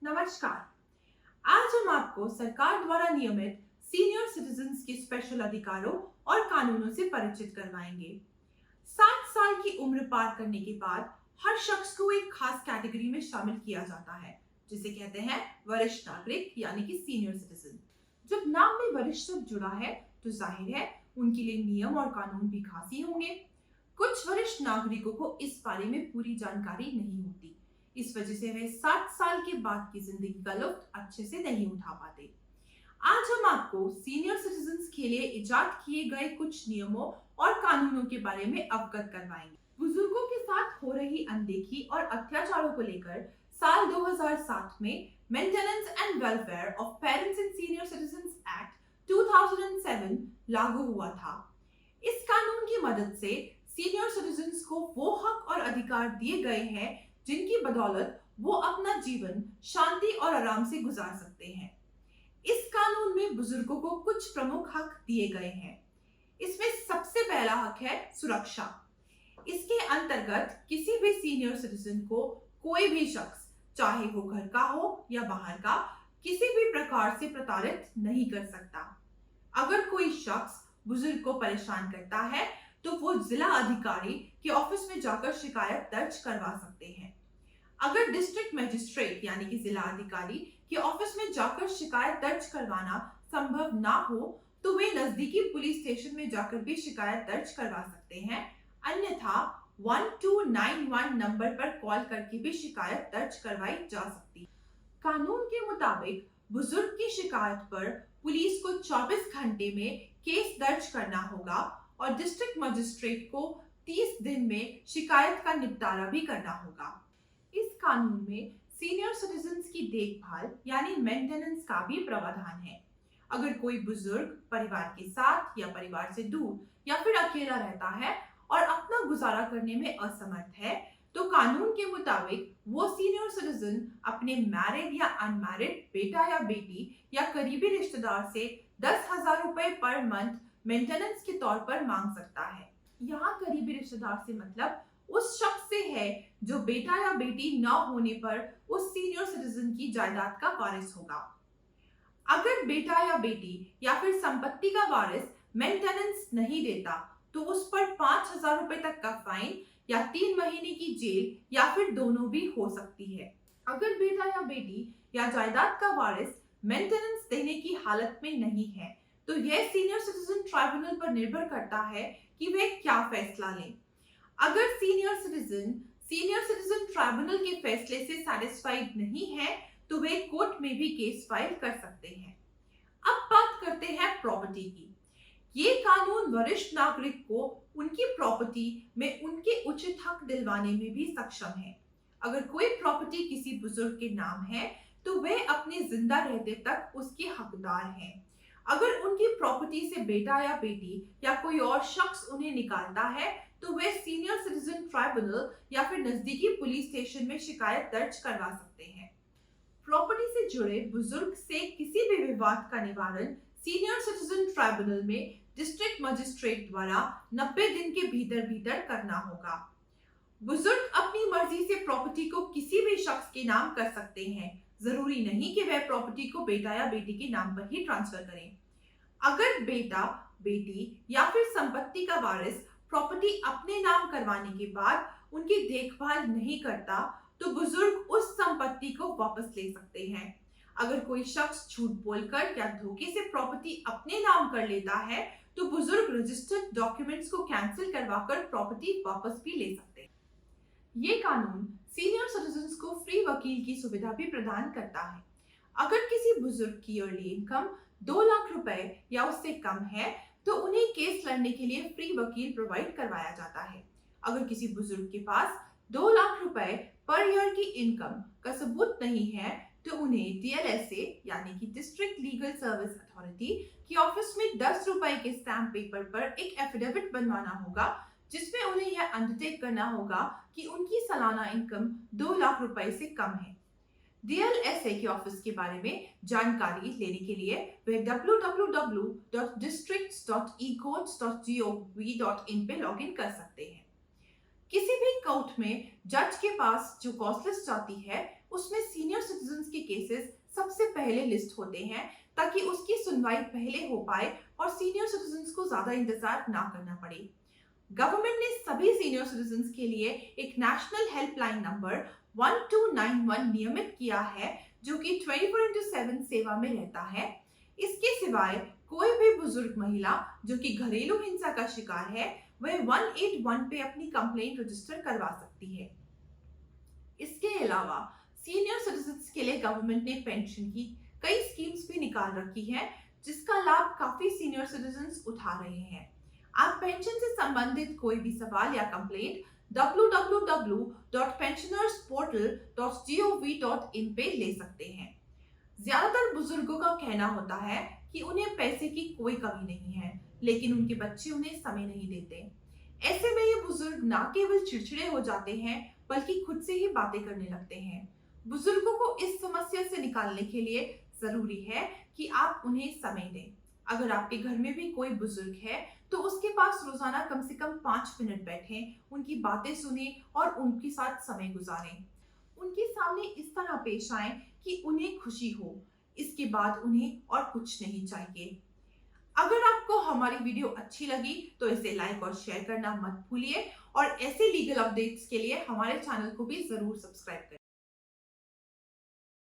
नमस्कार। आज हम आपको सरकार द्वारा नियमित सीनियर सिटीजन्स के स्पेशल अधिकारों और कानूनों से परिचित करवाएंगे। 60 साल की उम्र पार करने के बाद हर शख्स को एक खास कैटेगरी में शामिल किया जाता है, जिसे कहते हैं वरिष्ठ नागरिक यानी कि सीनियर सिटीजन। जब नाम में वरिष्ठ शब्द जुड़ा है, तो जाहिर है उनके लिए नियम और कानून भी खास ही होंगे। कुछ वरिष्ठ नागरिकों को इस बारे में पूरी जानकारी नहीं होती। इस वजह से वे 60 साल के बाद की जिंदगी का लुत्फ अच्छे से नहीं उठा पाते। आज हम आपको सीनियर सिटीजन्स के लिए इजाद किए गए कुछ नियमों और कानूनों के बारे में अवगत करवाएंगे। बुजुर्गों के साथ हो रही अनदेखी और अत्याचारों को लेकर साल 2007 में maintenance and welfare of parents and senior citizens act 2007 लागू हुआ था। इस कानून की मदद से सीनियर सिटीजन्स को वो हक और अधिकार दिए गए हैं जिनकी बदौलत वो अपना जीवन शांति और आराम से गुजार सकते हैं। इस कानून में बुजुर्गों को कुछ प्रमुख हक दिए गए हैं। इसमें सबसे पहला हक है सुरक्षा। इसके अंतर्गत किसी भी सीनियर सिटीजन को कोई भी शख्स, चाहे वो घर का हो या बाहर का, किसी भी प्रकार से प्रताड़ित नहीं कर सकता। अगर कोई शख्स बुजुर्ग को परेशान करता है तो वो जिला अधिकारी के ऑफिस में जाकर शिकायत दर्ज करवा सकते हैं। अगर डिस्ट्रिक्ट मजिस्ट्रेट यानी कि जिला अधिकारी के ऑफिस में जाकर शिकायत दर्ज करवाना संभव ना हो, तो वे नजदीकी पुलिस स्टेशन में जाकर भी शिकायत दर्ज करवा सकते हैं। अन्यथा 1291 नंबर पर कॉल करके भी शिकायत दर्ज करवाई जा सकती है। कानून के मुताबिक बुजुर्ग की शिकायत पर पुलिस को 24 घंटे में केस दर्ज करना होगा और डिस्ट्रिक्ट मजिस्ट्रेट को 30 दिन में शिकायत का निपटारा भी करना होगा। इस कानून में सीनियर सिटीजन्स की देखभाल यानी मेंटेनेंस का भी प्रावधान है। अगर कोई बुजुर्ग परिवार के साथ या परिवार से दूर या फिर अकेला रहता है और अपना गुजारा करने में असमर्थ है, तो कानून के मुताबिक वो सीनियर सिटीजन अपने मैरिड या अनमैरिड बेटा या बेटी या करीबी रिश्तेदार से 10,000 रुपए पर मंथ मेंटेनेंस के तौर पर मांग सकता है। यहाँ करीबी रिश्तेदार से मतलब उस शख्स से है जो बेटा या बेटी न होने पर उस सीनियर सिटीजन की जायदाद का वारिस होगा। अगर बेटा या बेटी या फिर संपत्ति का वारिस मेंटेनेंस नहीं देता, तो उस पर 5,000 रुपए तक का फाइन या 3 महीने की जेल या फिर दोनों भी हो सकती है। अगर बेटा या बेटी या जायदाद का वारिस मेंटेनेंस देने की हालत में नहीं है, तो यह सीनियर सिटीजन ट्राइब्यूनल पर निर्भर करता है कि वे क्या फैसला लें। अगर सीनियर सिटीजन ट्राइब्यूनल के फैसले से सैटिस्फाइड नहीं है, तो वे कोर्ट में भी केस फाइल कर सकते हैं। अब बात करते हैं प्रॉपर्टी की। ये कानून वरिष्ठ नागरिक को उनकी प्रॉपर्टी में उनके उचित हक दिलवाने में भी सक्षम है। अगर कोई प्रॉपर्टी किसी बुजुर्ग के नाम है, तो वे अपने जिंदा रहते तक उसके हकदार हैं। अगर उनकी प्रॉपर्टी से बेटा या बेटी या कोई और शख्स उन्हें निकालता है, तो वे सीनियर सिटीजन ट्राइब्यूनल या फिर नजदीकी पुलिस स्टेशन में शिकायत दर्ज करवा सकते हैं। प्रॉपर्टी से जुड़े बुजुर्ग से किसी भी विवाद का निवारण सीनियर सिटीजन ट्राइब्यूनल में डिस्ट्रिक्ट मजिस्ट्रेट द्वारा 90 दिन के भीतर भीतर करना होगा। बुजुर्ग अपनी मर्जी से प्रॉपर्टी को किसी भी शख्स के नाम कर सकते हैं। जरूरी नहीं कि वह प्रॉपर्टी को बेटा या बेटी के नाम पर ही ट्रांसफर करें। अगर बेटा, बेटी या फिर संपत्ति का वारिस प्रॉपर्टी अपने नाम करवाने के बाद उनकी देखभाल नहीं करता, तो बुजुर्ग उस संपत्ति को वापस ले सकते हैं। अगर कोई शख्स झूठ बोलकर या धोखे से प्रॉपर्टी अपने नाम कर लेता है, तो बुजुर्ग रजिस्टर्ड डॉक्यूमेंट्स को कैंसिल करवाकर प्रॉपर्टी वापस भी ले सकते हैं। ये कानून सीनियर सिटीजन्स को फ्री वकील की सुविधा भी प्रदान करता है। अगर किसी बुजुर्ग की ईयरली इनकम 2 लाख रुपए या उससे कम है, तो उन्हें केस लड़ने के लिए फ्री वकील प्रोवाइड करवाया जाता है। अगर किसी बुजुर्ग के पास 2 लाख रुपए पर ईयर की इनकम का सबूत नहीं है, तो उन्हें DLSA यानी कि डिस्ट्रिक्ट लीगल सर्विस अथॉरिटी के ऑफिस में 10 रुपए के स्टैम्प पेपर पर एक एफिडेविट बनवाना होगा, जिसमें उन्हें यह अंडरटेक करना होगा कि उनकी सालाना इनकम 2 लाख रुपए से कम है। DLSA के ऑफिस के बारे में जानकारी लेने के लिए वे www.districts.ecourts.gov.in पे लॉगिन कर सकते हैं। किसी भी कोर्ट में जज के पास जो कॉस्ट लिस्ट आती है, उसमें सीनियर सिटीजन्स के केसेस सबसे पहले लिस्ट होते हैं ताकि उसकी सुनवाई पहले हो पाए और सीनियर सिटीजन्स को ज्यादा इंतजार ना करना पड़े। गवर्नमेंट ने सभी सीनियर सिटीजन्स के लिए एक नेशनल हेल्पलाइन नंबर 1291 नियमित किया है जो कि 24/7 सेवा में रहता है। इसके सिवाय कोई भी बुजुर्ग महिला जो कि घरेलू हिंसा का शिकार है वह 181 पे अपनी कंप्लेंट रजिस्टर करवा सकती है। इसके अलावा सीनियर सिटीजन्स के लिए गवर्नमेंट ने पेंशन की कई स्कीम्स भी निकाल रखी है जिसका लाभ काफी सीनियर सिटीजन्स उठा रहे हैं। आप पेंशन से संबंधित कोई भी सवाल या कंप्लेंट www.pensionersportal.gov.in पे ले सकते हैं। ज्यादातर बुजुर्गों का कहना होता है कि उन्हें पैसे की कोई कमी नहीं है, लेकिन उनके बच्चे उन्हें समय नहीं देते। ऐसे में ये बुजुर्ग ना केवल चिड़चिड़े हो जाते हैं बल्कि खुद से ही बातें करने लगते हैं। बुजुर्गों को इस समस्या से निकालने के लिए जरूरी है कि आप उन्हें समय दें। अगर आपके घर में भी कोई बुजुर्ग है तो उसके पास रोजाना कम से कम 5 मिनट बैठें, उनकी बातें सुने और उनके साथ समय गुजारें। उनके सामने इस तरह पेश आएं कि उन्हें खुशी हो। इसके बाद उन्हें और कुछ नहीं चाहिए। अगर आपको हमारी वीडियो अच्छी लगी तो इसे लाइक और शेयर करना मत भूलिए और ऐसे लीगल अपडेट्स के लिए हमारे चैनल को भी जरूर सब्सक्राइब करें।